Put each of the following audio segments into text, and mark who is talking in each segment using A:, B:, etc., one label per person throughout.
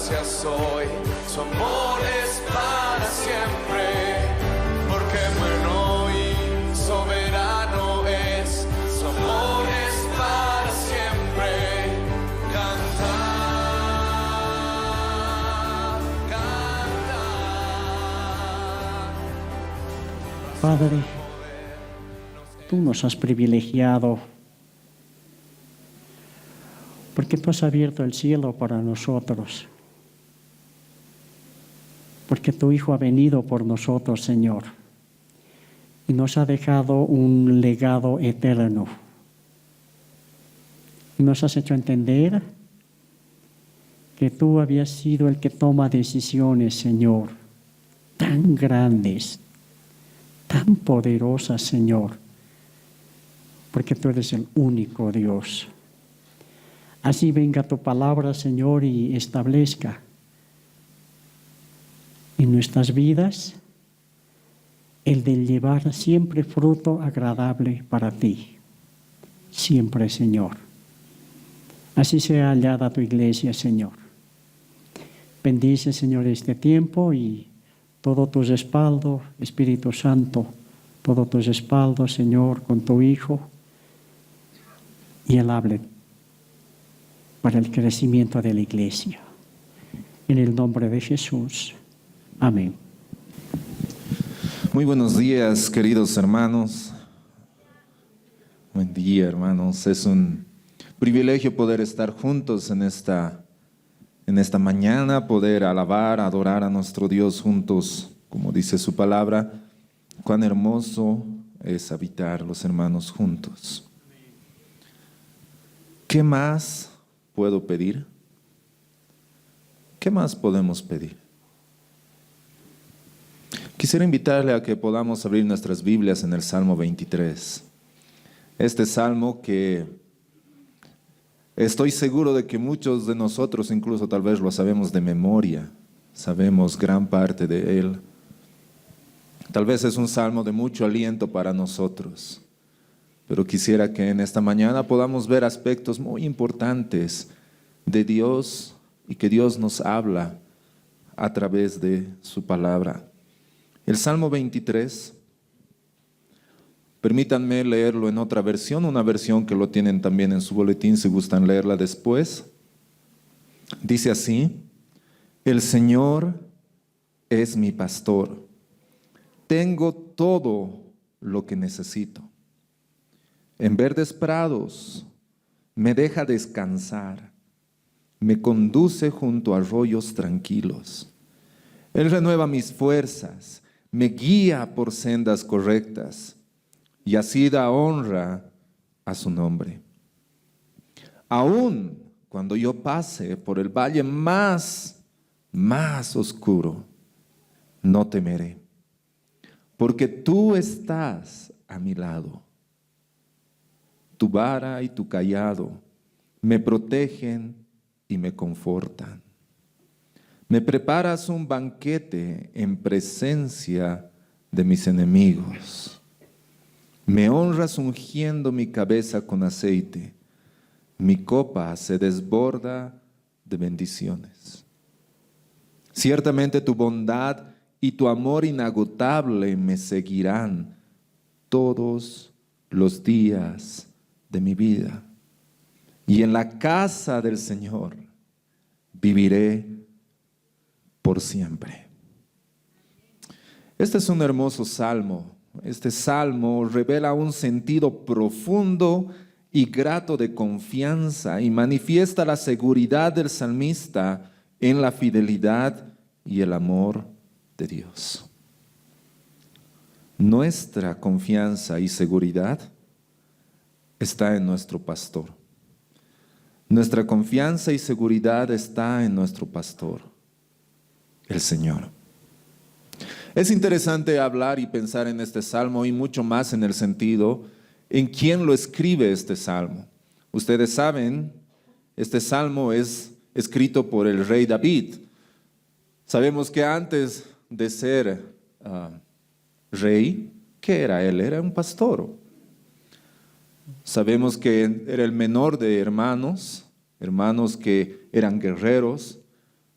A: gracias hoy. Su amor es para siempre, porque bueno y soberano es. Su amor es para siempre. Cantar, cantar.
B: Padre, tú nos has privilegiado porque tú has abierto el cielo para nosotros, porque tu Hijo ha venido por nosotros, Señor, y nos ha dejado un legado eterno. Nos has hecho entender que tú habías sido el que toma decisiones, Señor, tan grandes, tan poderosas, Señor, porque tú eres el único Dios. Así venga tu palabra, Señor, y establezca en nuestras vidas el de llevar siempre fruto agradable para ti. Siempre, Señor. Así sea hallada tu iglesia, Señor. Bendice, Señor, este tiempo y todo tu respaldo, Espíritu Santo, todo tu respaldo, Señor, con tu Hijo, y Él hable para el crecimiento de la iglesia. En el nombre de Jesús. Amén.
C: Muy buenos días, queridos hermanos. Buen día, hermanos. Es un privilegio poder estar juntos en esta mañana, poder alabar, adorar a nuestro Dios juntos, como dice su palabra. Cuán hermoso es habitar los hermanos juntos. ¿Qué más puedo pedir? ¿Qué más podemos pedir? Quisiera invitarle a que podamos abrir nuestras Biblias en el Salmo 23. Este salmo que estoy seguro de que muchos de nosotros incluso tal vez lo sabemos de memoria, sabemos gran parte de él. Tal vez es un salmo de mucho aliento para nosotros, pero quisiera que en esta mañana podamos ver aspectos muy importantes de Dios y que Dios nos habla a través de su palabra. El Salmo 23, permítanme leerlo en otra versión, una versión que lo tienen también en su boletín si gustan leerla después. Dice así: el Señor es mi pastor, tengo todo lo que necesito. En verdes prados me deja descansar, me conduce junto a arroyos tranquilos. Él renueva mis fuerzas, me guía por sendas correctas y así da honra a su nombre. Aún cuando yo pase por el valle más oscuro, no temeré, porque tú estás a mi lado. Tu vara y tu cayado me protegen y me confortan. Me preparas un banquete en presencia de mis enemigos. Me honras ungiendo mi cabeza con aceite. Mi copa se desborda de bendiciones. Ciertamente tu bondad y tu amor inagotable me seguirán todos los días de mi vida. Y en la casa del Señor viviré por siempre. Este es un hermoso salmo. Este salmo revela un sentido profundo y grato de confianza y manifiesta la seguridad del salmista en la fidelidad y el amor de Dios. Nuestra confianza y seguridad está en nuestro pastor. Nuestra confianza y seguridad está en nuestro pastor, el Señor. Es interesante hablar y pensar en este salmo y mucho más en el sentido en quién lo escribe este salmo. Ustedes saben, este salmo es escrito por el rey David. Sabemos que antes de ser rey, ¿qué era él? Era un pastor. Sabemos que era el menor de hermanos que eran guerreros,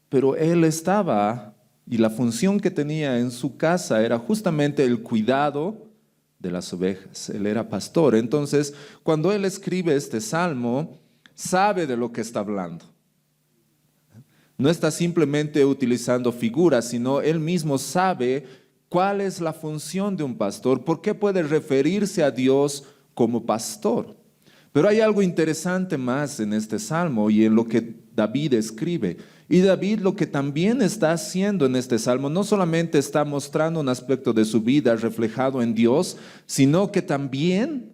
C: pero él estaba, y la función que tenía en su casa era justamente el cuidado de las ovejas. Él era pastor. Entonces, cuando él escribe este salmo, sabe de lo que está hablando. No está simplemente utilizando figuras, sino él mismo sabe cuál es la función de un pastor, por qué puede referirse a Dios como pastor. Pero hay algo interesante más en este salmo y en lo que David escribe. Y David lo que también está haciendo en este salmo, no solamente está mostrando un aspecto de su vida reflejado en Dios, sino que también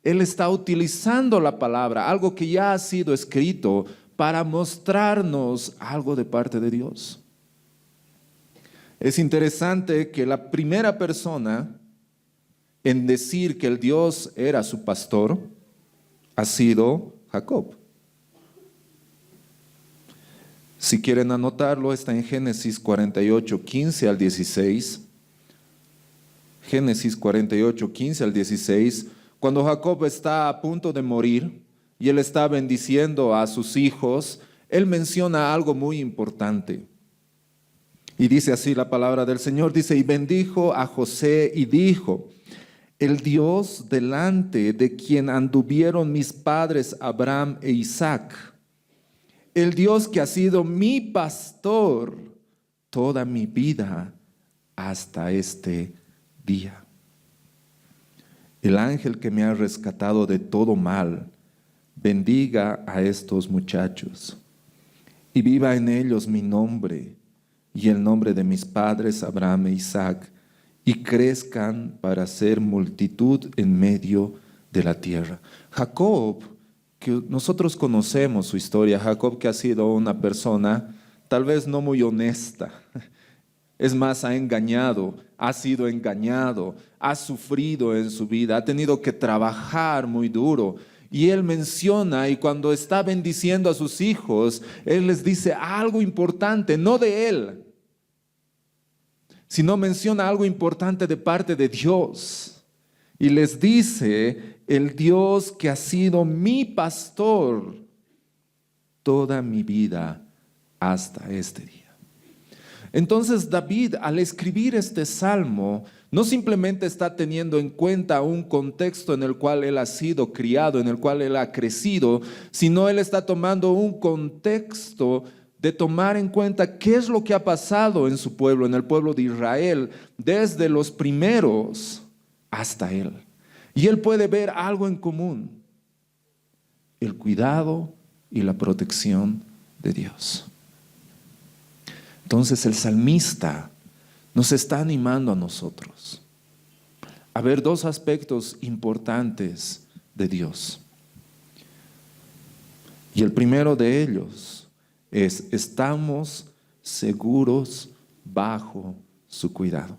C: él está utilizando la palabra, algo que ya ha sido escrito, para mostrarnos algo de parte de Dios. Es interesante que la primera persona en decir que el Dios era su pastor ha sido Jacob. Si quieren anotarlo, está en Génesis 48, 15 al 16. Génesis 48, 15 al 16. Cuando Jacob está a punto de morir y él está bendiciendo a sus hijos, él menciona algo muy importante. Y dice así la palabra del Señor, dice, y bendijo a José y dijo, el Dios delante de quien anduvieron mis padres Abraham e Isaac, el Dios que ha sido mi pastor toda mi vida hasta este día. El ángel que me ha rescatado de todo mal, bendiga a estos muchachos y viva en ellos mi nombre y el nombre de mis padres Abraham e Isaac, y crezcan para ser multitud en medio de la tierra. Jacob, que nosotros conocemos su historia, Jacob que ha sido una persona tal vez no muy honesta, es más, ha engañado, ha sido engañado, ha sufrido en su vida, ha tenido que trabajar muy duro. Y él menciona, y cuando está bendiciendo a sus hijos, él les dice algo importante, no de él, sino menciona algo importante de parte de Dios. Y les dice, el Dios que ha sido mi pastor toda mi vida hasta este día. Entonces David, al escribir este salmo, no simplemente está teniendo en cuenta un contexto en el cual él ha sido criado, en el cual él ha crecido, sino él está tomando un contexto de tomar en cuenta qué es lo que ha pasado en su pueblo, en el pueblo de Israel, desde los primeros hasta él. Y él puede ver algo en común: el cuidado y la protección de Dios. Entonces el salmista nos está animando a nosotros a ver dos aspectos importantes de Dios. Y el primero de ellos es: estamos seguros bajo su cuidado.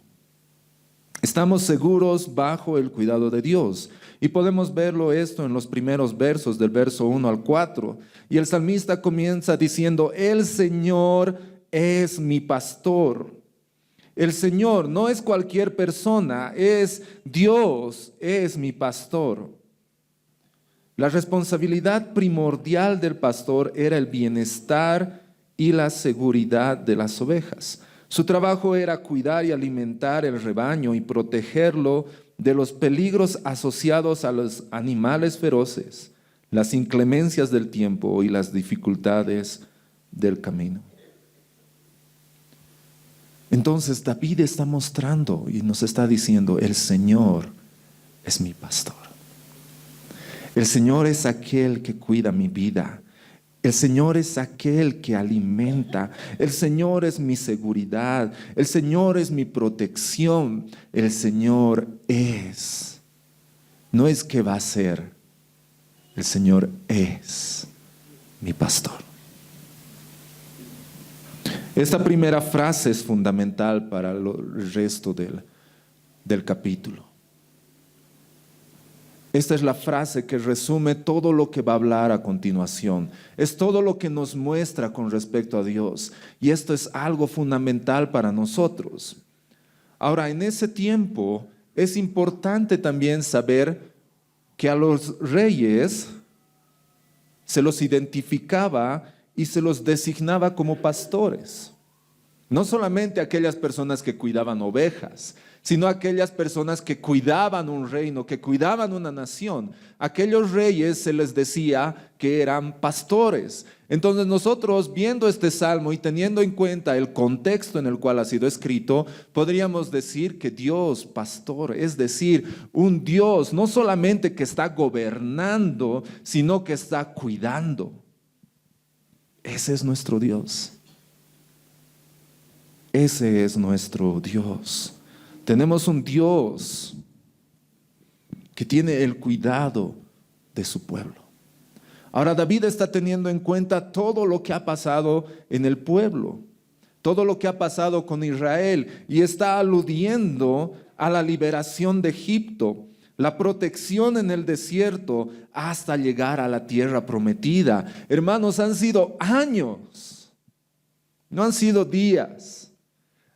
C: Estamos seguros bajo el cuidado de Dios. Y podemos verlo esto en los primeros versos, del verso 1 al 4. Y el salmista comienza diciendo: el Señor es mi pastor. El Señor no es cualquier persona, es Dios, es mi pastor. La responsabilidad primordial del pastor era el bienestar y la seguridad de las ovejas. Su trabajo era cuidar y alimentar el rebaño y protegerlo de los peligros asociados a los animales feroces, las inclemencias del tiempo y las dificultades del camino. Entonces David está mostrando y nos está diciendo: el Señor es mi pastor. El Señor es aquel que cuida mi vida. El Señor es aquel que alimenta. El Señor es mi seguridad. El Señor es mi protección. El Señor es. No es que va a ser. El Señor es mi pastor. Esta primera frase es fundamental para el resto del capítulo. Esta es la frase que resume todo lo que va a hablar a continuación. Es todo lo que nos muestra con respecto a Dios. Y esto es algo fundamental para nosotros. Ahora, en ese tiempo es importante también saber que a los reyes se los identificaba y se los designaba como pastores. No solamente aquellas personas que cuidaban ovejas, sino aquellas personas que cuidaban un reino, que cuidaban una nación. Aquellos reyes se les decía que eran pastores. Entonces nosotros, viendo este salmo y teniendo en cuenta el contexto en el cual ha sido escrito, podríamos decir que Dios, pastor, es decir, un Dios no solamente que está gobernando, sino que está cuidando. Ese es nuestro Dios. Ese es nuestro Dios. Tenemos un Dios que tiene el cuidado de su pueblo. Ahora David está teniendo en cuenta todo lo que ha pasado en el pueblo, todo lo que ha pasado con Israel, y está aludiendo a la liberación de Egipto, la protección en el desierto hasta llegar a la tierra prometida. Hermanos, han sido años, no han sido días.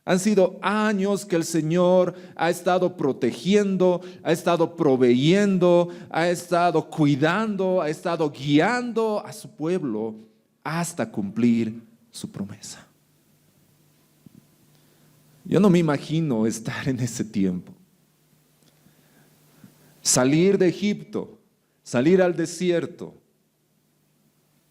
C: Han sido años que el Señor ha estado protegiendo, ha estado proveyendo, ha estado cuidando, ha estado guiando a su pueblo hasta cumplir su promesa. Yo no me imagino estar en ese tiempo. Salir de Egipto, salir al desierto,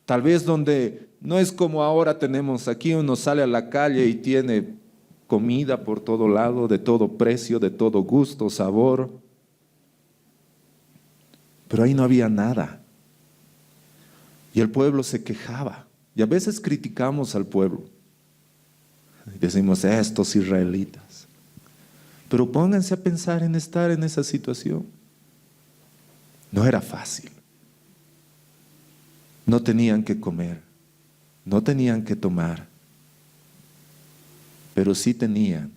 C: tal vez donde no es como ahora tenemos aquí, uno sale a la calle y tiene comida por todo lado, de todo precio, de todo gusto, sabor. Pero ahí no había nada. Y el pueblo se quejaba. Y a veces criticamos al pueblo. Y decimos, estos israelitas. Pero pónganse a pensar en estar en esa situación. No era fácil. No tenían que comer. No tenían que tomar. Pero sí tenían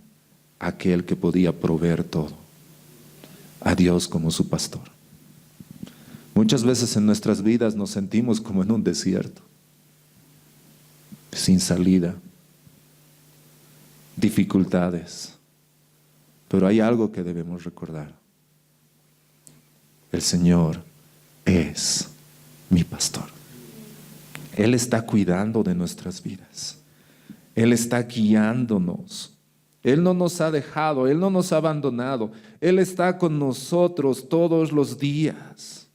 C: aquel que podía proveer todo, a Dios como su pastor. Muchas veces en nuestras vidas nos sentimos como en un desierto, sin salida, dificultades, pero hay algo que debemos recordar. El Señor es mi pastor. Él está cuidando de nuestras vidas. Él está guiándonos. Él no nos ha dejado, Él no nos ha abandonado. Él está con nosotros todos los días.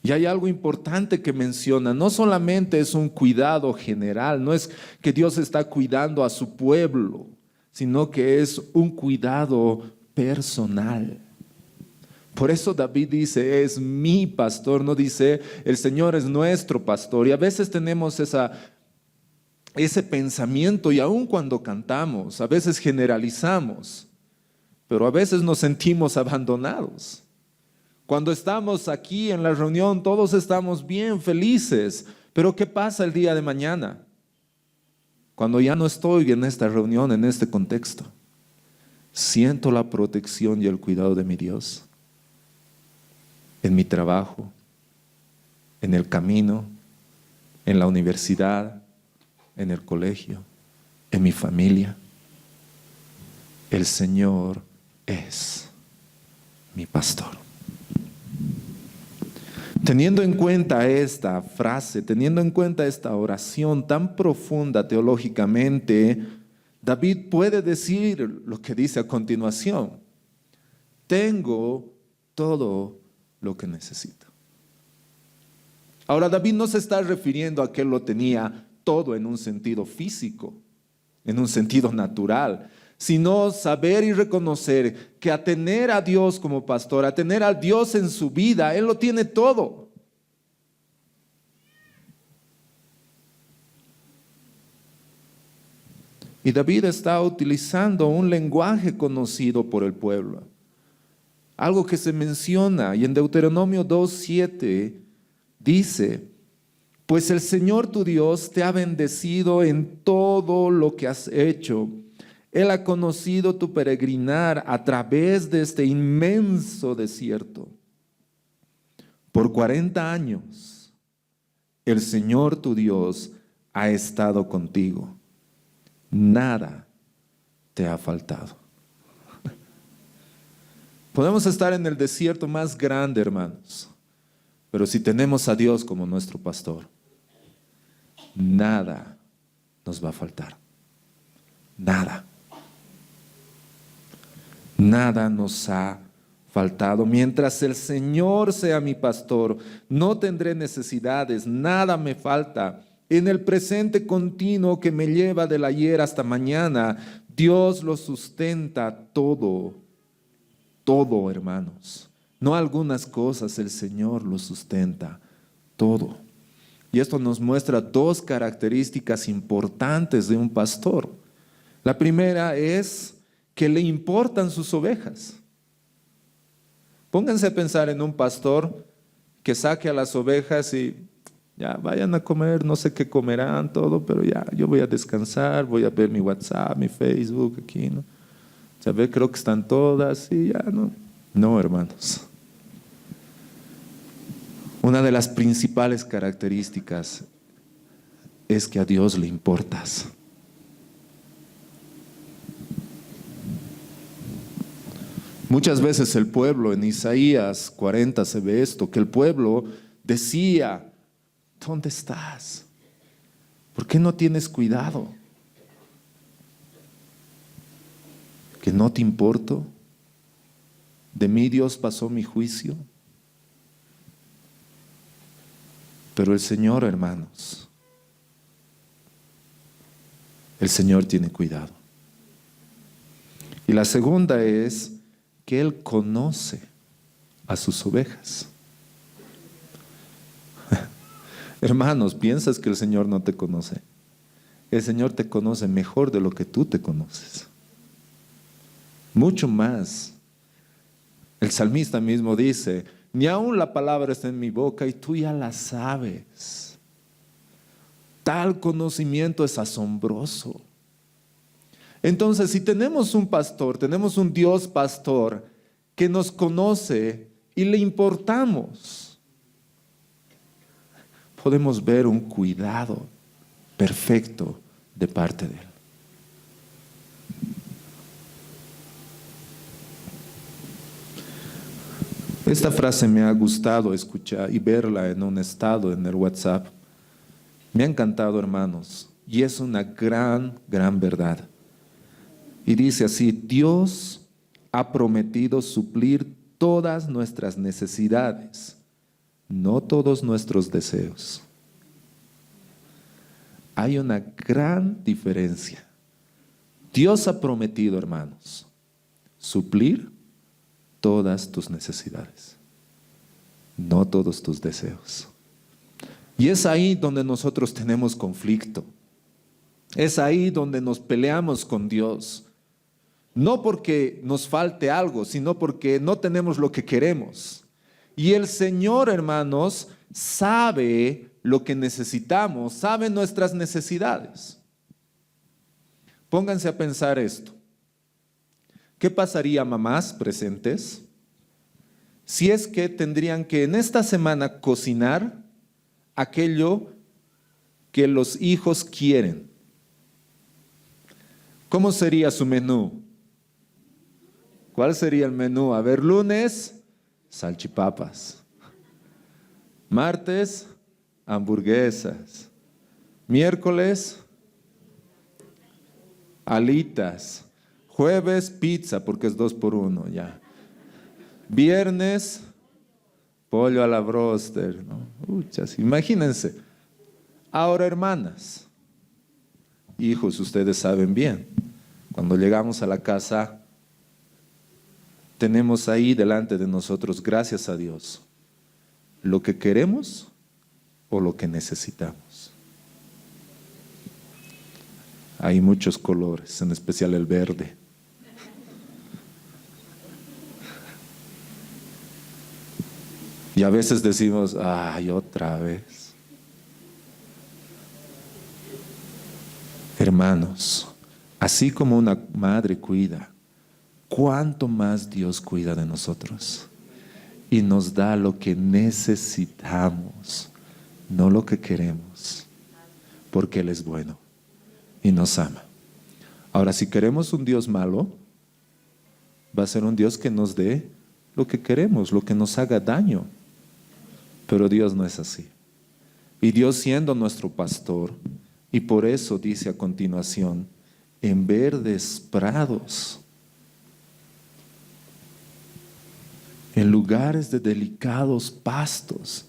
C: Y hay algo importante que menciona, no solamente es un cuidado general, no es que Dios está cuidando a su pueblo, sino que es un cuidado personal. Por eso David dice, es mi pastor, no dice, el Señor es nuestro pastor. Y a veces tenemos ese pensamiento, y aun cuando cantamos, a veces generalizamos, pero a veces nos sentimos abandonados. Cuando estamos aquí en la reunión, todos estamos bien felices, pero ¿qué pasa el día de mañana? Cuando ya no estoy en esta reunión, en este contexto, siento la protección y el cuidado de mi Dios. En mi trabajo, en el camino, en la universidad, en el colegio, en mi familia. El Señor es mi pastor. Teniendo en cuenta esta frase, teniendo en cuenta esta oración tan profunda teológicamente, David puede decir lo que dice a continuación: tengo todo lo que necesito. Ahora, David no se está refiriendo a que él lo tenía todo en un sentido físico, en un sentido natural, sino saber y reconocer que a tener a Dios como pastor, a tener a Dios en su vida, Él lo tiene todo. Y David está utilizando un lenguaje conocido por el pueblo, algo que se menciona, y en Deuteronomio 2:7 dice: pues el Señor tu Dios te ha bendecido en todo lo que has hecho. Él ha conocido tu peregrinar a través de este inmenso desierto. Por 40 años, el Señor tu Dios ha estado contigo. Nada te ha faltado. Podemos estar en el desierto más grande, hermanos, pero si tenemos a Dios como nuestro pastor, nada nos va a faltar. Nada. Nada nos ha faltado. Mientras el Señor sea mi pastor, no tendré necesidades, nada me falta. En el presente continuo que me lleva del ayer hasta mañana, Dios lo sustenta todo. Todo, hermanos. No algunas cosas, el Señor lo sustenta todo. Y esto nos muestra dos características importantes de un pastor. La primera es que le importan sus ovejas. Pónganse a pensar en un pastor que saque a las ovejas y ya vayan a comer, no sé qué comerán, todo, pero ya yo voy a descansar, voy a ver mi WhatsApp, mi Facebook aquí, ¿no? Ya ve, creo que están todas y ya no. No, hermanos. Una de las principales características es que a Dios le importas. Muchas veces el pueblo, en Isaías 40 se ve esto, que el pueblo decía, ¿dónde estás? ¿Por qué no tienes cuidado? ¿Que no te importo? ¿De mí Dios pasó mi juicio? Pero el Señor, hermanos, el Señor tiene cuidado. Y la segunda es que Él conoce a sus ovejas. Hermanos, ¿piensas que el Señor no te conoce? El Señor te conoce mejor de lo que tú te conoces. Mucho más. El salmista mismo dice, ni aún la palabra está en mi boca y tú ya la sabes. Tal conocimiento es asombroso. Entonces, si tenemos un pastor, tenemos un Dios pastor que nos conoce y le importamos, podemos ver un cuidado perfecto de parte de Él. Esta frase me ha gustado escuchar y verla en un estado en el WhatsApp. Me ha encantado, hermanos, y es una gran verdad. Y dice así, Dios ha prometido suplir todas nuestras necesidades, no todos nuestros deseos. Hay una gran diferencia. Dios ha prometido, hermanos, suplir todas tus necesidades, no todos tus deseos. Y es ahí donde nosotros tenemos conflicto. Es ahí donde nos peleamos con Dios. No porque nos falte algo, sino porque no tenemos lo que queremos. Y el Señor, hermanos, sabe lo que necesitamos, sabe nuestras necesidades. Pónganse a pensar esto. ¿Qué pasaría, mamás presentes, si es que tendrían que en esta semana cocinar aquello que los hijos quieren? ¿Cómo sería su menú? ¿Cuál sería el menú? A ver, lunes, salchipapas. Martes, hamburguesas. Miércoles, alitas. Jueves, pizza, porque es 2 por 1 ya. Viernes, pollo a la broster, ¿no? Uchas, imagínense. Ahora, hermanas, hijos, ustedes saben bien, cuando llegamos a la casa, tenemos ahí delante de nosotros, gracias a Dios, lo que queremos o lo que necesitamos. Hay muchos colores, en especial el verde. Y a veces decimos, ay, otra vez. Hermanos, así como una madre cuida, ¿cuánto más Dios cuida de nosotros? Y nos da lo que necesitamos, no lo que queremos, porque Él es bueno y nos ama. Ahora, si queremos un Dios malo, va a ser un Dios que nos dé lo que queremos, lo que nos haga daño. Pero Dios no es así. Y Dios siendo nuestro pastor, y por eso dice a continuación, en verdes prados, en lugares de delicados pastos,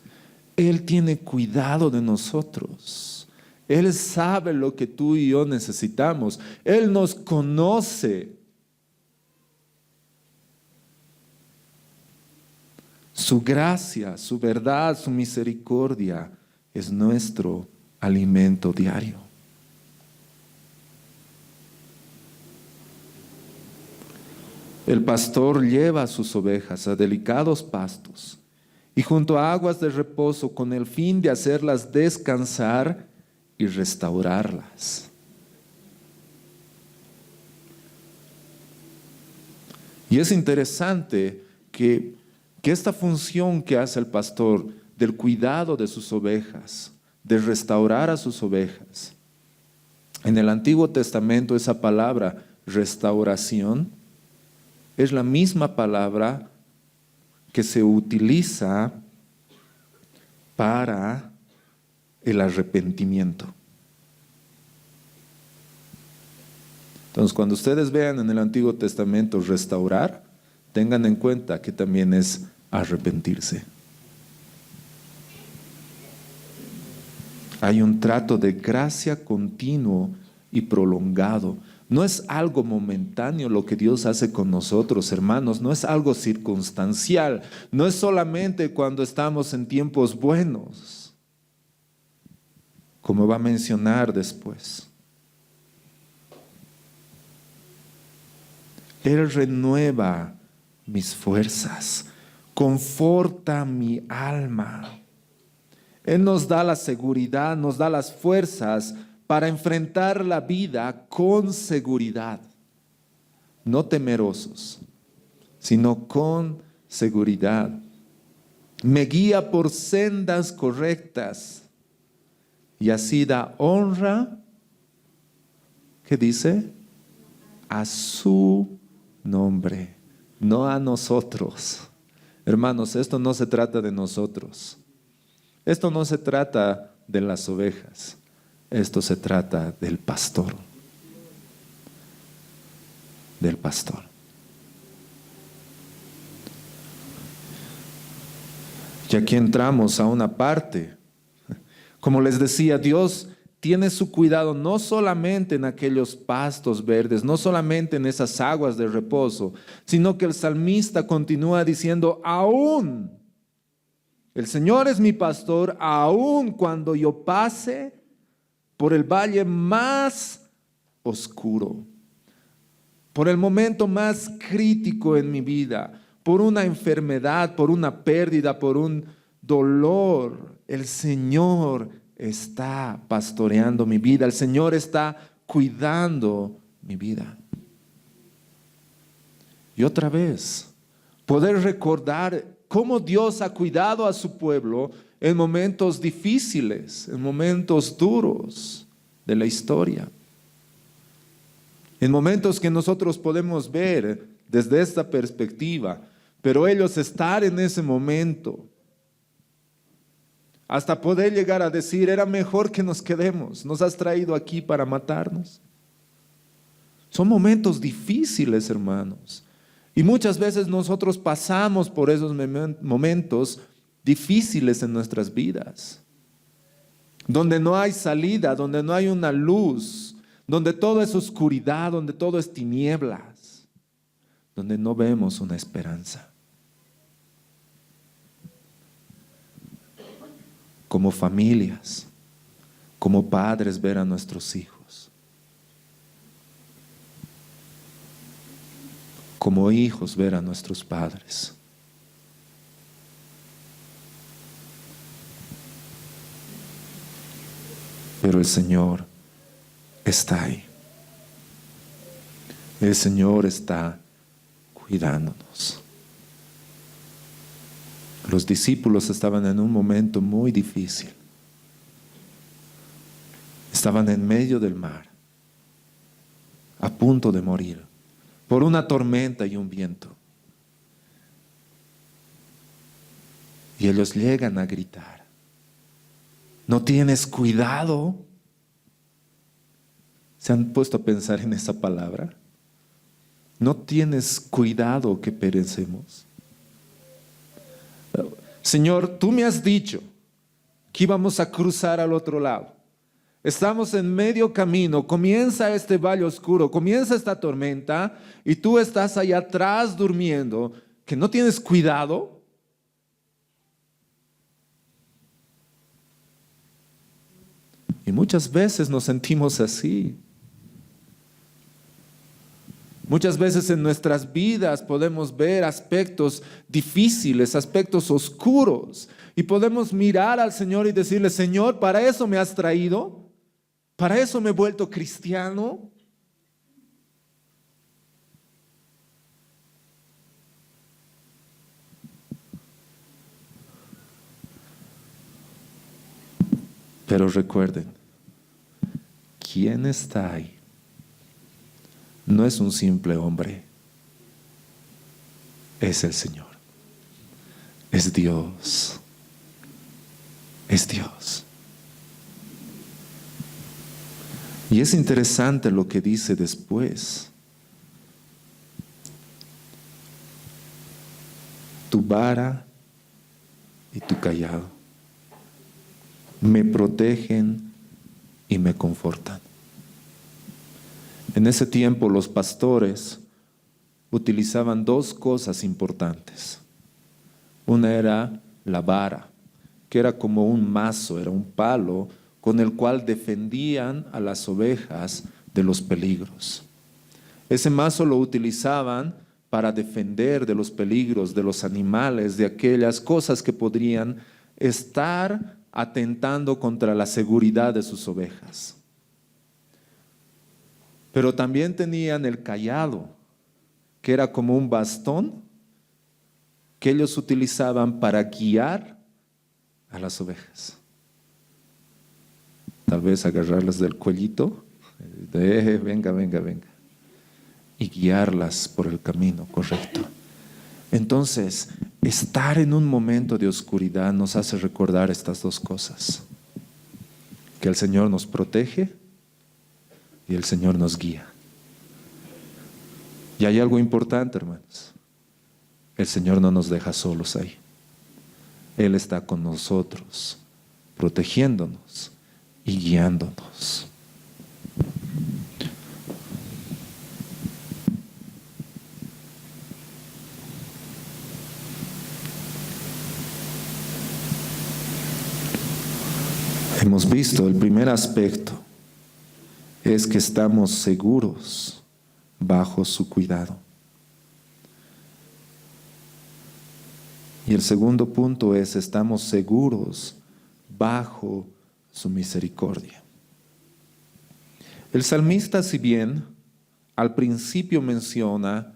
C: Él tiene cuidado de nosotros. Él sabe lo que tú y yo necesitamos. Él nos conoce. Su gracia, su verdad, su misericordia es nuestro alimento diario. El pastor lleva a sus ovejas a delicados pastos y junto a aguas de reposo con el fin de hacerlas descansar y restaurarlas. Y es interesante que esta función que hace el pastor del cuidado de sus ovejas, de restaurar a sus ovejas, en el Antiguo Testamento esa palabra restauración es la misma palabra que se utiliza para el arrepentimiento. Entonces, cuando ustedes vean en el Antiguo Testamento restaurar, tengan en cuenta que también es arrepentirse. Hay un trato de gracia continuo y prolongado. No es algo momentáneo lo que Dios hace con nosotros, hermanos. No es algo circunstancial. No es solamente cuando estamos en tiempos buenos, como va a mencionar después. Él renueva mis fuerzas, conforta mi alma. Él nos da la seguridad, nos da las fuerzas para enfrentar la vida con seguridad, no temerosos, sino con seguridad. Me guía por sendas correctas y así da honra, ¿qué dice? A su nombre, no a nosotros. Hermanos, esto no se trata de nosotros. Esto no se trata de las ovejas. Esto se trata del pastor. Del pastor. Y aquí entramos a una parte. Como les decía, Dios tiene su cuidado no solamente en aquellos pastos verdes, no solamente en esas aguas de reposo, sino que el salmista continúa diciendo, aún el Señor es mi pastor, aún cuando yo pase por el valle más oscuro, por el momento más crítico en mi vida, por una enfermedad, por una pérdida, por un dolor, el Señor está pastoreando mi vida, el Señor está cuidando mi vida. Y otra vez, poder recordar cómo Dios ha cuidado a su pueblo en momentos difíciles, en momentos duros de la historia. En momentos que nosotros podemos ver desde esta perspectiva, pero ellos estar en ese momento, hasta poder llegar a decir, era mejor que nos quedemos, nos has traído aquí para matarnos. Son momentos difíciles, hermanos. Y muchas veces nosotros pasamos por esos momentos difíciles en nuestras vidas, donde no hay salida, donde no hay una luz, donde todo es oscuridad, donde todo es tinieblas, donde no vemos una esperanza. Como familias, como padres, ver a nuestros hijos, como hijos, ver a nuestros padres. Pero el Señor está ahí. El Señor está cuidándonos. Los discípulos estaban en un momento muy difícil. Estaban en medio del mar, a punto de morir, por una tormenta y un viento. Y ellos llegan a gritar. No tienes cuidado. ¿Se han puesto a pensar en esa palabra? No tienes cuidado que perecemos. Señor, tú me has dicho que íbamos a cruzar al otro lado. Estamos en medio camino, comienza este valle oscuro, comienza esta tormenta y tú estás allá atrás durmiendo, que no tienes cuidado. Y muchas veces nos sentimos así. Muchas veces en nuestras vidas podemos ver aspectos difíciles, aspectos oscuros, y podemos mirar al Señor y decirle: Señor, ¿para eso me has traído? ¿Para eso me he vuelto cristiano? Pero recuerden, ¿quién está ahí? No es un simple hombre, es el Señor, es Dios, es Dios. Y es interesante lo que dice después. Tu vara y tu cayado me protegen y me confortan. En ese tiempo los pastores utilizaban dos cosas importantes. Una era la vara, que era como un mazo, era un palo con el cual defendían a las ovejas de los peligros. Ese mazo lo utilizaban para defender de los peligros, de los animales, de aquellas cosas que podrían estar atentando contra la seguridad de sus ovejas. Pero también tenían el cayado, que era como un bastón que ellos utilizaban para guiar a las ovejas. Tal vez agarrarlas del cuellito, venga, y guiarlas por el camino correcto. Entonces, estar en un momento de oscuridad nos hace recordar estas dos cosas: que el Señor nos protege y el Señor nos guía. Y hay algo importante, hermanos: el Señor no nos deja solos ahí. Él está con nosotros, protegiéndonos y guiándonos. Hemos visto, el primer aspecto es que estamos seguros bajo su cuidado. Y el segundo punto es: estamos seguros bajo su misericordia. El salmista, si bien al principio menciona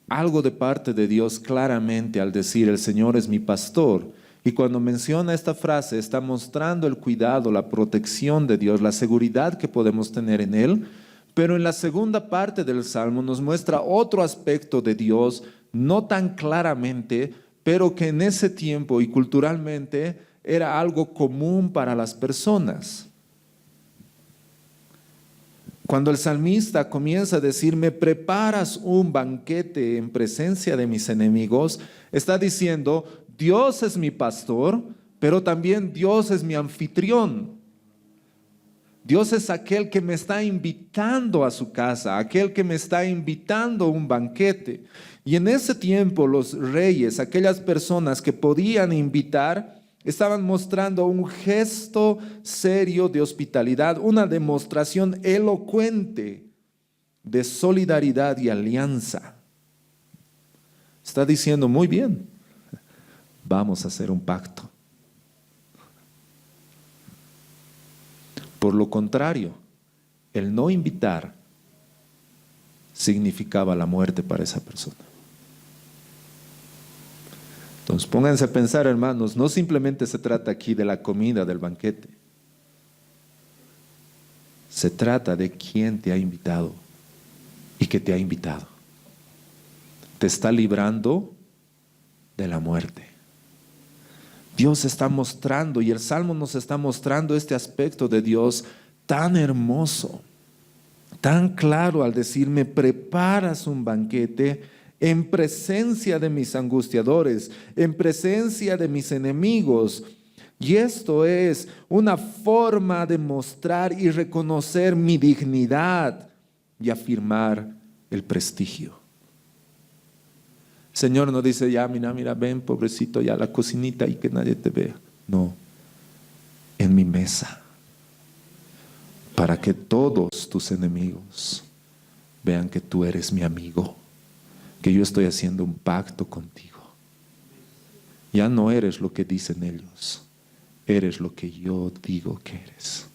C: algo de parte de Dios claramente al decir: el Señor es mi pastor, y cuando menciona esta frase está mostrando el cuidado, la protección de Dios, la seguridad que podemos tener en Él, pero en la segunda parte del Salmo nos muestra otro aspecto de Dios, no tan claramente, pero que en ese tiempo y culturalmente era algo común para las personas. Cuando el salmista comienza a decir: me preparas un banquete en presencia de mis enemigos, está diciendo: Dios es mi pastor, pero también Dios es mi anfitrión. Dios es aquel que me está invitando a su casa, aquel que me está invitando a un banquete. Y en ese tiempo los reyes, aquellas personas que podían invitar, estaban mostrando un gesto serio de hospitalidad, una demostración elocuente de solidaridad y alianza. Está diciendo: muy bien, vamos a hacer un pacto. Por lo contrario, el no invitar significaba la muerte para esa persona. Entonces pónganse a pensar, hermanos, no simplemente se trata aquí de la comida del banquete. Se trata de quién te ha invitado y que te ha invitado. Te está librando de la muerte. Dios está mostrando, y el Salmo nos está mostrando este aspecto de Dios tan hermoso, tan claro al decir: me preparas un banquete en presencia de mis angustiadores, en presencia de mis enemigos. Y esto es una forma de mostrar y reconocer mi dignidad y afirmar el prestigio. El Señor no dice: ya, mira, ven, pobrecito, ya a la cocinita y que nadie te vea. No, en mi mesa, para que todos tus enemigos vean que tú eres mi amigo, que yo estoy haciendo un pacto contigo. Ya no eres lo que dicen ellos, eres lo que yo digo que eres.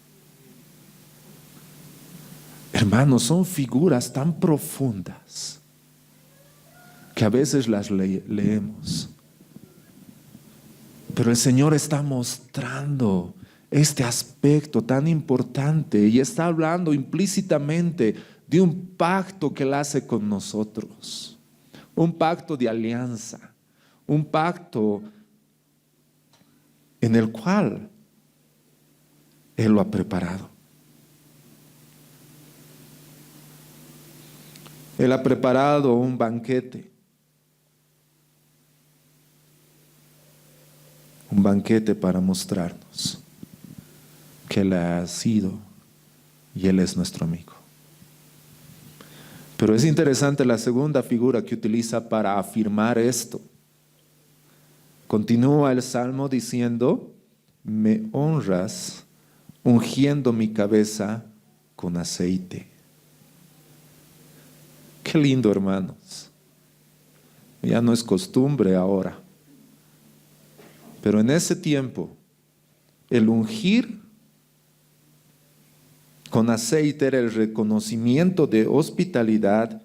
C: Hermanos, son figuras tan profundas que a veces las leemos, pero el Señor está mostrando este aspecto tan importante y está hablando implícitamente de un pacto que Él hace con nosotros, un pacto de alianza, un pacto en el cual Él lo ha preparado. Él ha preparado un banquete para mostrarnos que Él ha sido y Él es nuestro amigo. Pero es interesante la segunda figura que utiliza para afirmar esto. Continúa el Salmo diciendo: me honras ungiendo mi cabeza con aceite. Qué lindo, hermanos. Ya no es costumbre ahora, pero en ese tiempo el ungir con aceite era el reconocimiento de hospitalidad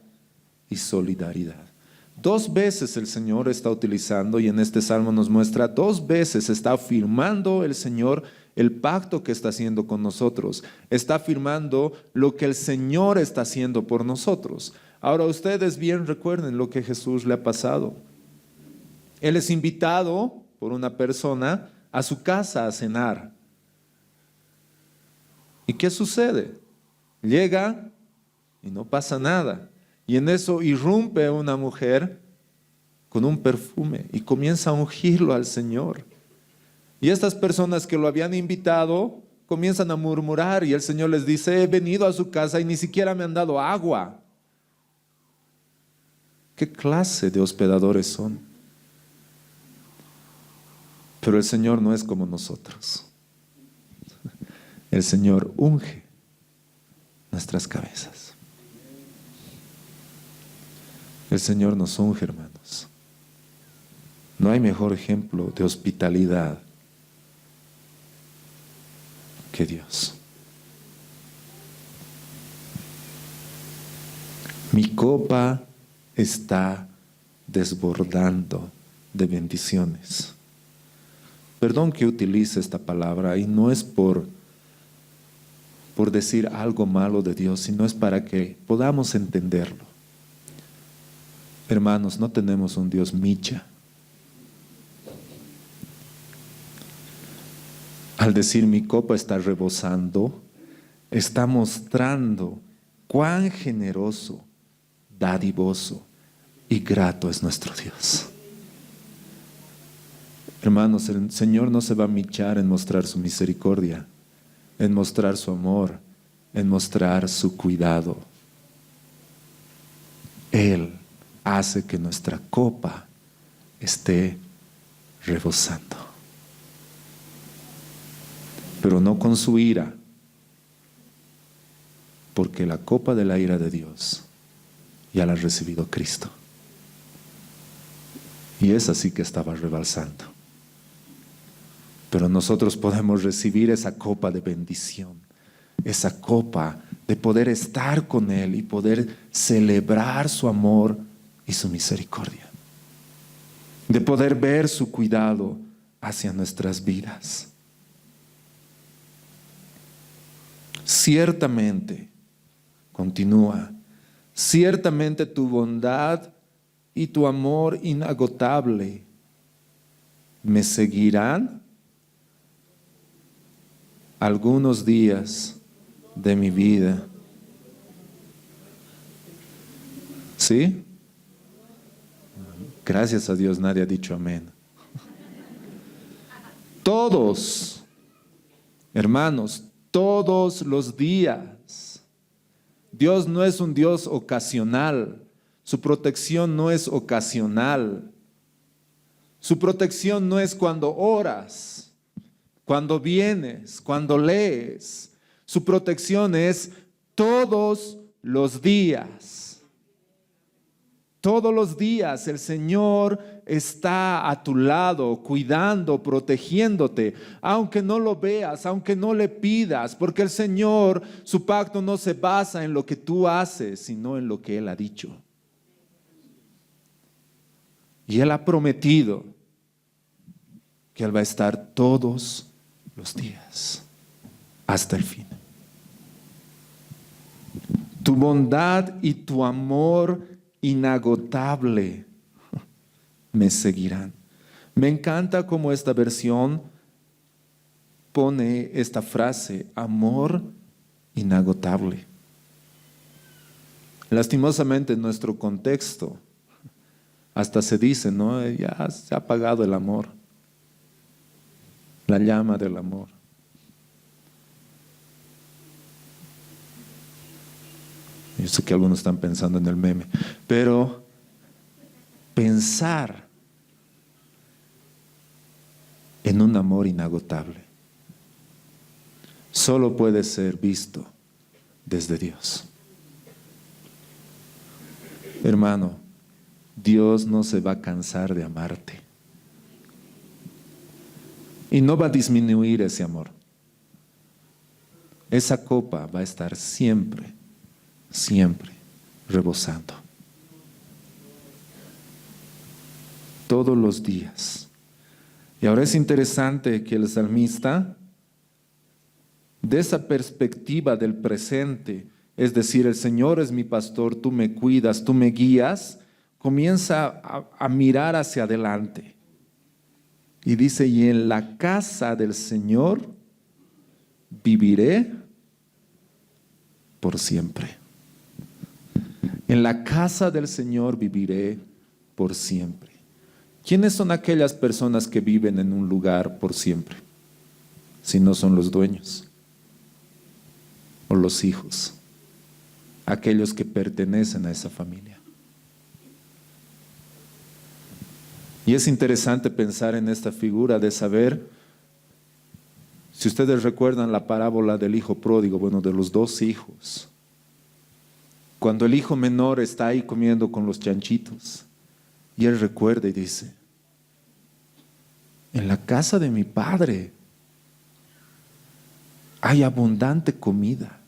C: y solidaridad. 2 veces el Señor está utilizando, y en este salmo nos muestra, 2 veces está afirmando el Señor el pacto que está haciendo con nosotros. Está afirmando lo que el Señor está haciendo por nosotros. Ahora, ustedes bien recuerden lo que a Jesús le ha pasado. Él es invitado por una persona a su casa a cenar. ¿Y qué sucede? Llega y no pasa nada. Y en eso irrumpe una mujer con un perfume y comienza a ungirlo al Señor. Y estas personas que lo habían invitado comienzan a murmurar, y el Señor les dice: he venido a su casa y ni siquiera me han dado agua. ¿Qué clase de hospedadores son? Pero el Señor no es como nosotros. El Señor unge nuestras cabezas. El Señor nos unge, hermanos. No hay mejor ejemplo de hospitalidad que Dios. Mi copa está desbordando de bendiciones. Perdón que utilice esta palabra, y no es por decir algo malo de Dios, sino es para que podamos entenderlo. Hermanos, no tenemos un Dios micha. Al decir mi copa está rebosando, está mostrando cuán generoso, dadivoso y grato es nuestro Dios. Hermanos, el Señor no se va a michar en mostrar su misericordia, en mostrar su amor, en mostrar su cuidado. Él hace que nuestra copa esté rebosando, pero no con su ira, porque la copa de la ira de Dios ya la ha recibido Cristo, y es así que estaba rebalsando. Pero nosotros podemos recibir esa copa de bendición, esa copa de poder estar con Él y poder celebrar su amor y su misericordia, de poder ver su cuidado hacia nuestras vidas. Ciertamente, continúa, ciertamente tu bondad y tu amor inagotable me seguirán algunos días de mi vida. ¿Sí? Gracias a Dios nadie ha dicho amén. Todos, hermanos, todos los días. Dios no es un Dios ocasional. Su protección no es ocasional. Su protección no es cuando oras, cuando vienes, cuando lees. Su protección es todos los días. Todos los días el Señor está a tu lado, cuidando, protegiéndote, aunque no lo veas, aunque no le pidas, porque el Señor, su pacto no se basa en lo que tú haces, sino en lo que Él ha dicho. Y Él ha prometido que Él va a estar todos los días, hasta el fin. Tu bondad y tu amor inagotable me seguirán. Me encanta cómo esta versión pone esta frase, amor inagotable. Lastimosamente en nuestro contexto hasta se dice, ¿no? Ya se ha apagado el amor, la llama del amor. Yo sé que algunos están pensando en el meme, pero pensar en un amor inagotable solo puede ser visto desde Dios. Hermano, Dios no se va a cansar de amarte y no va a disminuir ese amor. Esa copa va a estar siempre rebosando. Todos los días. Y ahora es interesante que el salmista, de esa perspectiva del presente, es decir, el Señor es mi pastor, tú me cuidas, tú me guías, comienza a mirar hacia adelante. Y dice, y en la casa del Señor viviré por siempre. En la casa del Señor viviré por siempre. ¿Quiénes son aquellas personas que viven en un lugar por siempre? Si no son los dueños o los hijos, aquellos que pertenecen a esa familia. Y es interesante pensar en esta figura de saber, si ustedes recuerdan la parábola del hijo pródigo, bueno, de los dos hijos. Cuando el hijo menor está ahí comiendo con los chanchitos, y él recuerda y dice, en la casa de mi padre hay abundante comida.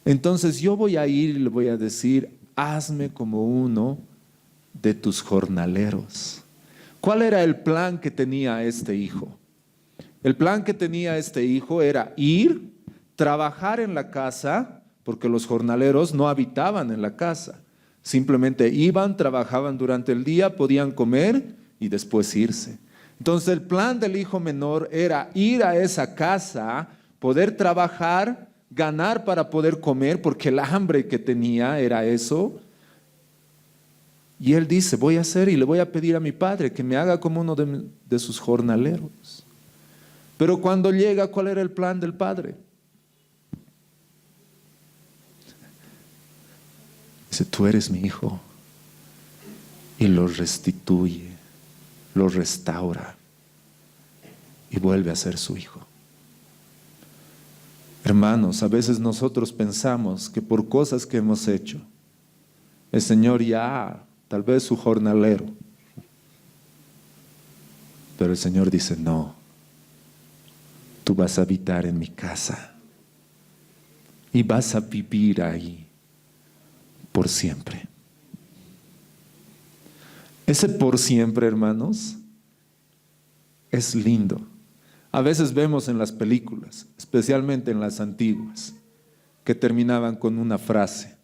C: Entonces yo voy a ir y le voy a decir, hazme como uno de tus jornaleros. ¿Cuál era el plan que tenía este hijo? El plan que tenía este hijo era ir, trabajar en la casa, porque los jornaleros no habitaban en la casa. Simplemente iban, trabajaban durante el día, podían comer y después irse. Entonces el plan del hijo menor era ir a esa casa, poder trabajar, ganar para poder comer, porque el hambre que tenía era eso. Y él dice, voy a hacer y le voy a pedir a mi padre que me haga como uno de sus jornaleros. Pero cuando llega, ¿cuál era el plan del padre? Dice, tú eres mi hijo. Y lo restituye, lo restaura y vuelve a ser su hijo. Hermanos, a veces nosotros pensamos que por cosas que hemos hecho, el Señor ya, tal vez su jornalero. Pero el Señor dice, no, tú vas a habitar en mi casa y vas a vivir ahí por siempre. Ese por siempre, hermanos, es lindo. A veces vemos en las películas, especialmente en las antiguas, que terminaban con una frase.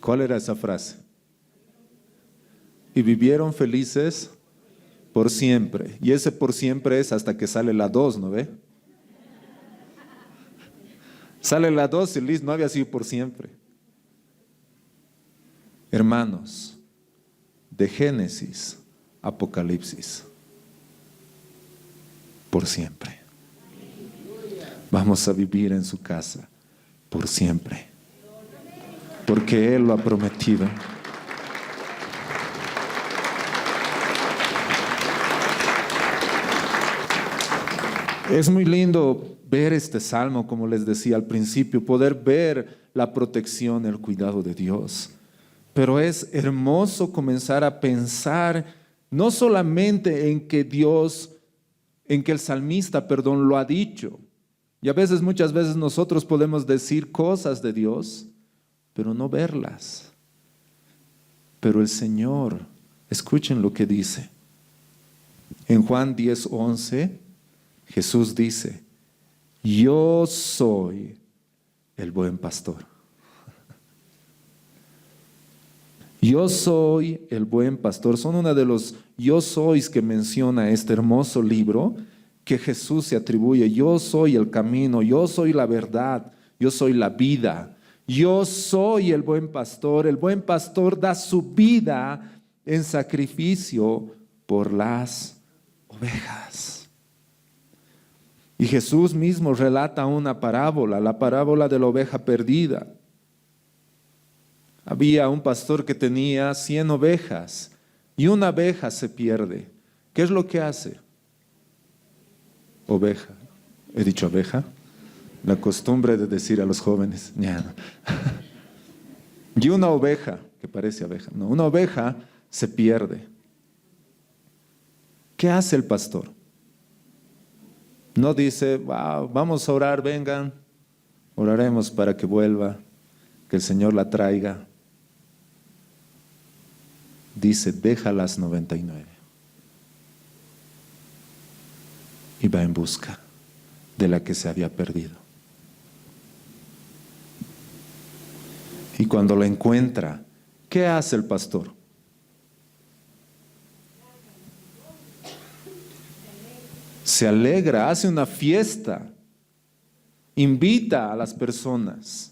C: ¿Cuál era esa frase? Y vivieron felices Por siempre. Y ese por siempre es hasta que sale la 2, ¿no ve? Sale la 2 y listo, no había sido por siempre. Hermanos, de Génesis a Apocalipsis, por siempre. Vamos a vivir en su casa por siempre, porque Él lo ha prometido. Es muy lindo ver este salmo, como les decía al principio, poder ver la protección, el cuidado de Dios. Pero es hermoso comenzar a pensar no solamente en que el salmista, lo ha dicho. Y a veces, muchas veces nosotros podemos decir cosas de Dios, pero no verlas. Pero el Señor, escuchen lo que dice. En Juan 10:11, Jesús dice, yo soy el buen pastor. Yo soy el buen pastor. Son uno de los yo sois que menciona este hermoso libro que Jesús se atribuye. Yo soy el camino, yo soy la verdad, yo soy la vida. Yo soy el buen pastor. El buen pastor da su vida en sacrificio por las ovejas. Y Jesús mismo relata una parábola, la parábola de la oveja perdida. Había un pastor que tenía 100 ovejas y una oveja se pierde. ¿Qué es lo que hace? Oveja. ¿He dicho oveja? La costumbre de decir a los jóvenes. Ya. Y una oveja, que parece abeja, no, una oveja se pierde. ¿Qué hace el pastor? No dice, wow, vamos a orar, vengan, oraremos para que vuelva, que el Señor la traiga. Dice, deja las 99 y va en busca de la que se había perdido. Y cuando la encuentra, ¿qué hace el pastor? Se alegra, hace una fiesta, invita a las personas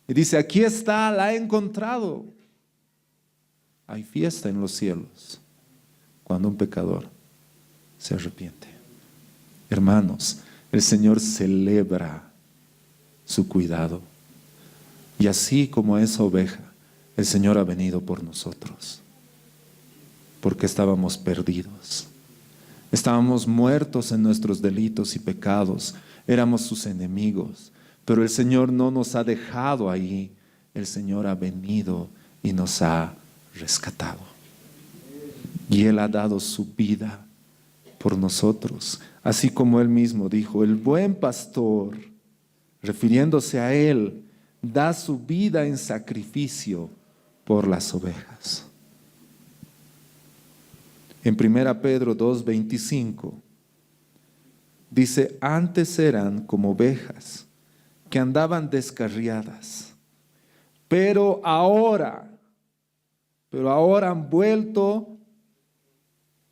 C: y dice, aquí está, la he encontrado. Hay fiesta en los cielos cuando un pecador se arrepiente. Hermanos, el Señor celebra su cuidado. Y así como esa oveja, el Señor ha venido por nosotros, porque estábamos perdidos. Estábamos muertos en nuestros delitos y pecados, éramos sus enemigos, pero el Señor no nos ha dejado ahí, el Señor ha venido y nos ha rescatado. Y Él ha dado su vida por nosotros, así como Él mismo dijo, el buen pastor, refiriéndose a Él, da su vida en sacrificio por las ovejas. En 1 Pedro 2:25 dice, antes eran como ovejas que andaban descarriadas, pero ahora han vuelto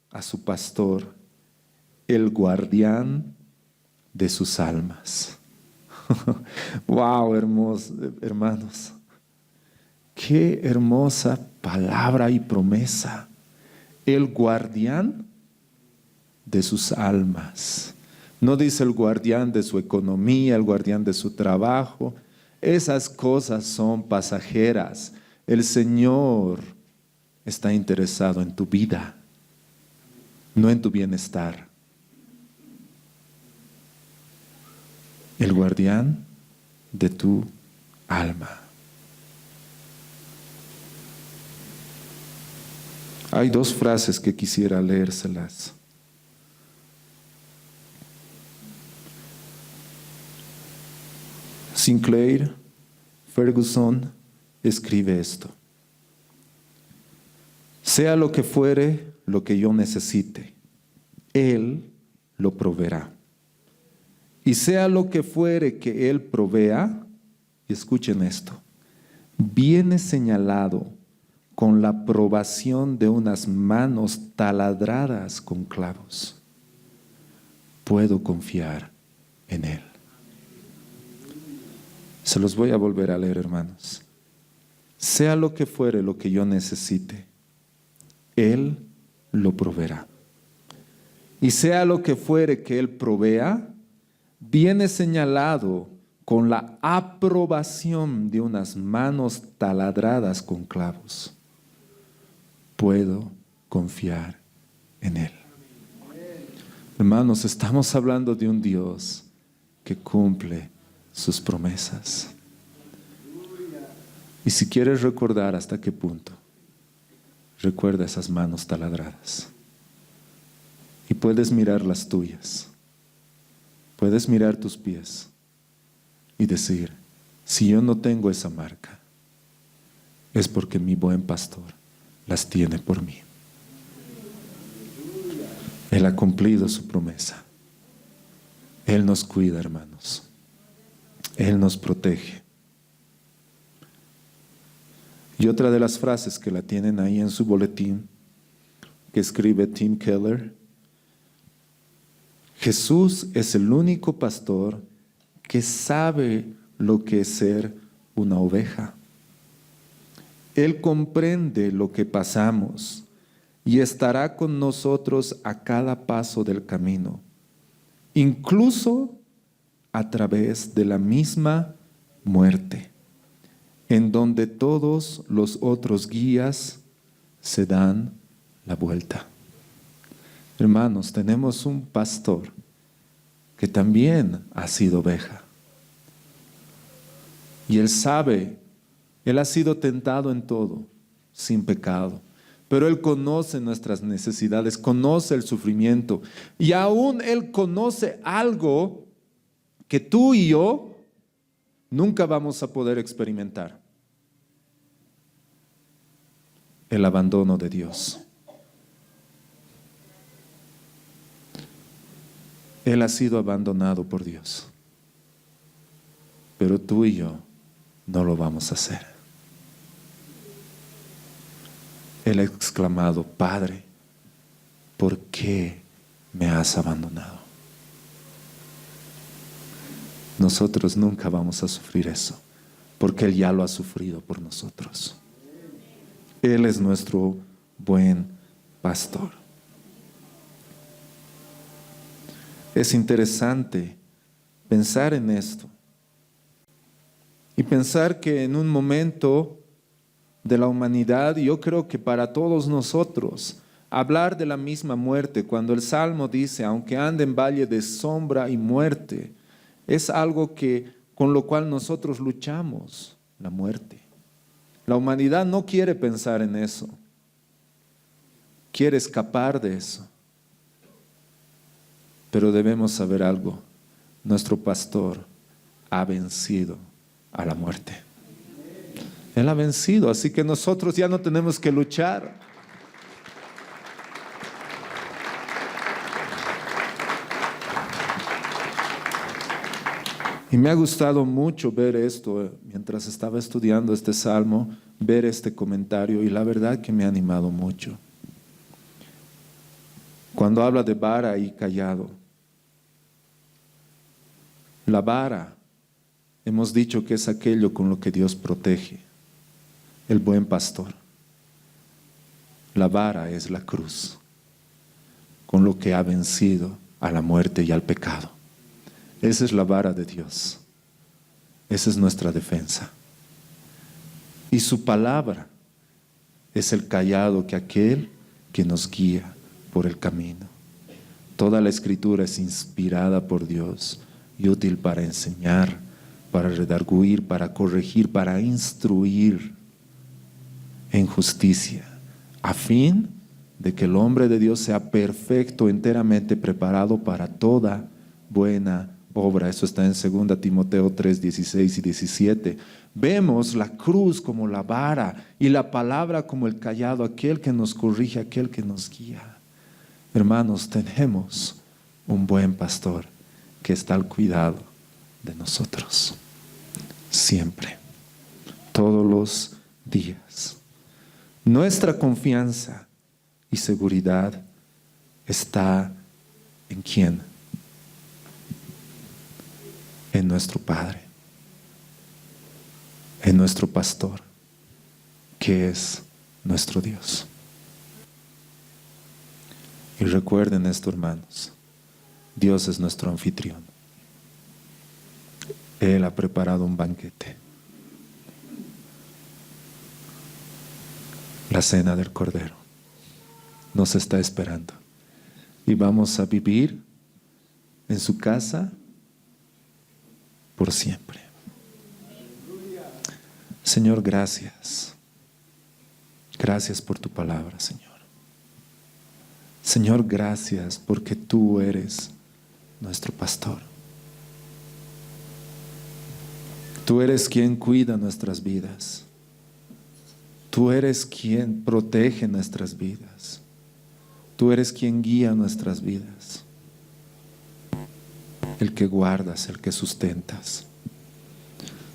C: a su pastor, el guardián de sus almas. Wow, hermanos, qué hermosa palabra y promesa. El guardián de sus almas. No dice el guardián de su economía, el guardián de su trabajo. Esas cosas son pasajeras. El Señor está interesado en tu vida, no en tu bienestar. El guardián de tu alma. Hay dos frases que quisiera leérselas. Sinclair Ferguson escribe esto. Sea lo que fuere lo que yo necesite, Él lo proveerá. Y sea lo que fuere que Él provea, y escuchen esto, viene señalado con la probación de unas manos taladradas con clavos, puedo confiar en Él. Se los voy a volver a leer, hermanos. Sea lo que fuere lo que yo necesite, Él lo proveerá. Y sea lo que fuere que Él provea, viene señalado con la aprobación de unas manos taladradas con clavos. Puedo confiar en Él. Hermanos, estamos hablando de un Dios que cumple sus promesas. Y si quieres recordar hasta qué punto, recuerda esas manos taladradas. Y puedes mirar las tuyas. Puedes mirar tus pies y decir, si yo no tengo esa marca, es porque mi buen pastor las tiene por mí. Él ha cumplido su promesa. Él nos cuida, hermanos. Él nos protege. Y otra de las frases que la tienen ahí en su boletín, que escribe Tim Keller: Jesús es el único pastor que sabe lo que es ser una oveja. Él comprende lo que pasamos y estará con nosotros a cada paso del camino, incluso a través de la misma muerte, en donde todos los otros guías se dan la vuelta. Hermanos, tenemos un pastor que también ha sido oveja. Y Él sabe, Él ha sido tentado en todo, sin pecado. Pero Él conoce nuestras necesidades, conoce el sufrimiento. Y aún Él conoce algo que tú y yo nunca vamos a poder experimentar: el abandono de Dios. Él ha sido abandonado por Dios, pero tú y yo no lo vamos a hacer. Él ha exclamado: Padre, ¿por qué me has abandonado? Nosotros nunca vamos a sufrir eso, porque Él ya lo ha sufrido por nosotros. Él es nuestro buen pastor. Es interesante pensar en esto y pensar que en un momento de la humanidad, yo creo que para todos nosotros, hablar de la misma muerte, cuando el Salmo dice, aunque ande en valle de sombra y muerte, es algo con lo cual nosotros luchamos, la muerte. La humanidad no quiere pensar en eso, quiere escapar de eso. Pero debemos saber algo: nuestro pastor ha vencido a la muerte. Él ha vencido, así que nosotros ya no tenemos que luchar. Y me ha gustado mucho ver esto mientras estaba estudiando este salmo, ver este comentario, y la verdad que me ha animado mucho. Cuando habla de vara y cayado, la vara, hemos dicho que es aquello con lo que Dios protege, el buen pastor. La vara es la cruz, con lo que ha vencido a la muerte y al pecado. Esa es la vara de Dios. Esa es nuestra defensa. Y su palabra es el cayado que aquel que nos guía por el camino. Toda la Escritura es inspirada por Dios y útil para enseñar, para redarguir, para corregir, para instruir en justicia, a fin de que el hombre de Dios sea perfecto, enteramente preparado para toda buena obra. Eso está en 2 Timoteo 3, 16 y 17. Vemos la cruz como la vara y la palabra como el cayado, aquel que nos corrige, aquel que nos guía. Hermanos, tenemos un buen pastor que está al cuidado de nosotros, siempre, todos los días. Nuestra confianza y seguridad está ¿en quién? En nuestro Padre, en nuestro pastor, que es nuestro Dios. Y recuerden esto, hermanos, Dios es nuestro anfitrión. Él ha preparado un banquete, la cena del Cordero nos está esperando y vamos a vivir en su casa por siempre. Señor, gracias. Gracias por tu palabra, Señor. Señor, gracias porque tú eres nuestro pastor. Tú eres quien cuida nuestras vidas. Tú eres quien protege nuestras vidas. Tú eres quien guía nuestras vidas. El que guardas, el que sustentas.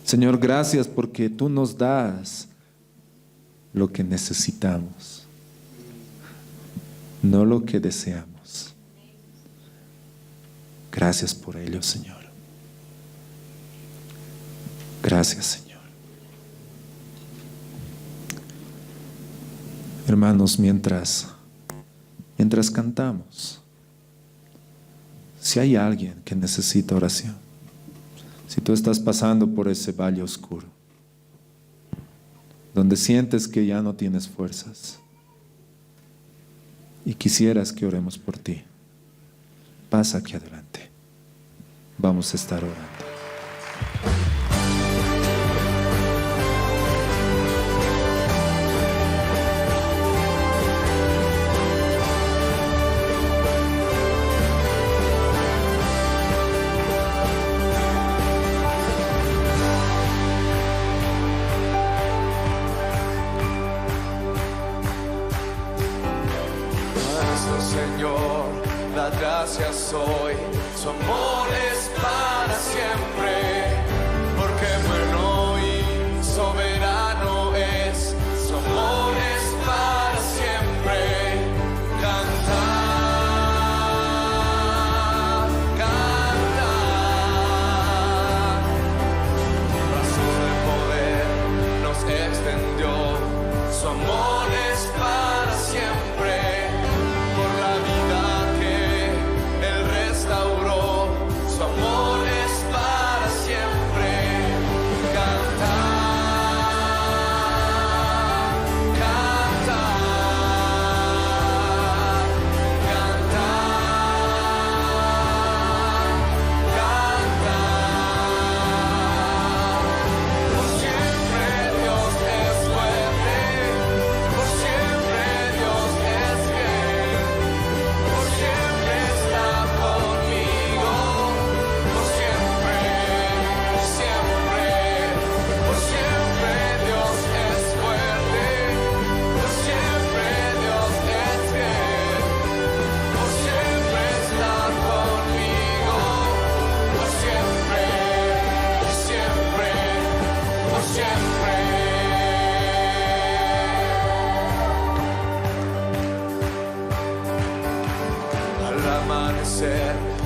C: Señor, gracias porque tú nos das lo que necesitamos, no lo que deseamos. Gracias por ello, Señor. Gracias, Señor. Hermanos, mientras cantamos, si hay alguien que necesita oración, si tú estás pasando por ese valle oscuro, donde sientes que ya no tienes fuerzas y quisieras que oremos por ti, pasa aquí adelante. Vamos a estar orando.
A: Señor, la gracias hoy, su amor es para siempre, porque bueno y soberano es, su amor es para siempre. Cantar, cantar, brazos de poder nos extendió, su amor es para siempre.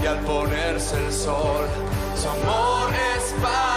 A: Y al ponerse el sol, su amor es para